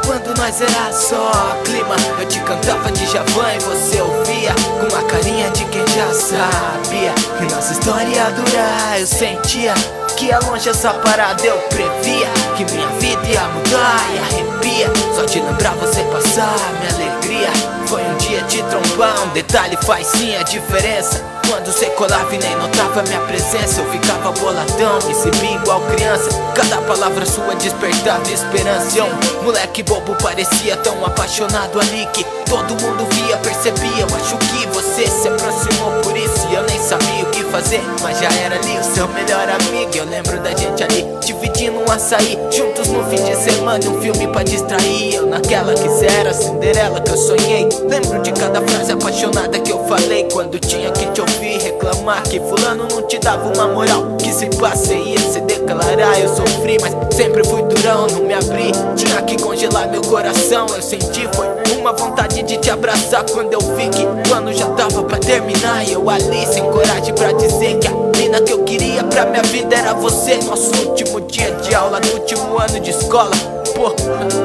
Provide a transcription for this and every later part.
quando nós era só clima. Eu te cantava de Djavan e você ouvia com uma carinha de quem já sabia que nossa história ia durar. Eu sentia que ia longe essa parada, eu previa que minha vida ia mudar e arrepia. Só de lembrar você passar minha alegria. Foi um dia de trombar, um detalhe faz sim a diferença. Quando você colava e nem notava minha presença, eu ficava boladão, me exibia igual criança. Cada palavra sua despertava esperança. Eu, moleque bobo, parecia tão apaixonado ali que todo mundo via, percebia. Eu acho que você se aproximou por isso e eu nem sabia o que fazer, mas já era ali o seu melhor amigo. Eu lembro da gente ali, dividindo um açaí, juntos no fim de semana, um filme pra distrair. Eu naquela que cê era a Cinderela que eu sonhei. Lembro de cada frase apaixonada que eu falei quando tinha que te ouvir reclamar que fulano não te dava uma moral, que se passe ia se declarar. Eu sofri, mas sempre fui durão, não me abri. Tinha que congelar meu coração, eu senti foi uma vontade de te abraçar quando eu vi que o ano já tava pra terminar. E eu ali sem coragem pra dizer que a mina que eu queria pra minha vida era você. Nosso último dia de aula do último ano de escola. Pô,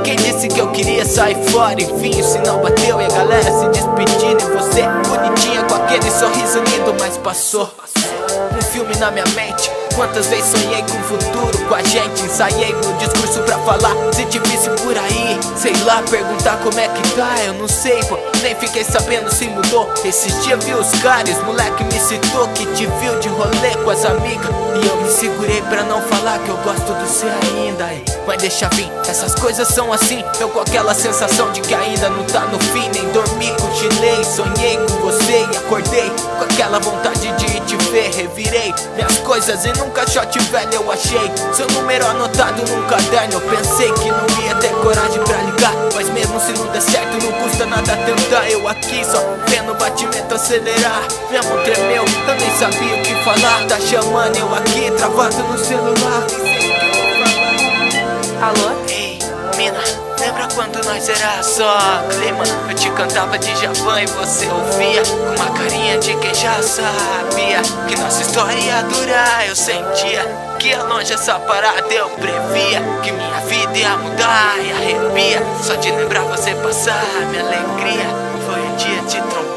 quem disse que eu queria sair fora? Enfim, o sinal bateu e a galera se despedindo. E você, bonitinha com aquele sorriso lindo, mas passou um filme na minha mente. Quantas vezes sonhei com o futuro, com a gente. Ensaiei meu discurso pra falar, se te visse por aí, sei lá, perguntar como é que tá. Eu não sei, pô, nem fiquei sabendo se mudou. Esses dias vi os caras, moleque me citou que te viu de rolê com as amigas. E eu me segurei pra não falar que eu gosto do cê ainda. Mas deixa vir, essas coisas são assim. Eu com aquela sensação de que ainda não tá no fim. Nem dormi, cochilei, sonhei com você e acordei com aquela vontade de te ver. Revirei minhas coisas e num caixote velho eu achei seu número anotado num caderno. Eu pensei que não ia ter coragem pra ligar, mas mesmo se não der certo não custa nada tentar. Eu aqui só vendo o batimento acelerar, minha mão tremeu, eu nem sabia o que falar. Tá chamando eu aqui, travado no celular. Alô? Ei, mina, lembra quando nós era só clima? Eu te cantava de Djavan e você ouvia com uma carinha de quem já sabia que nossa história ia durar. Eu sentia que ia longe essa parada, eu previa que minha vida ia mudar e arrepia. Só de lembrar você passar minha alegria. Foi um dia de trombar.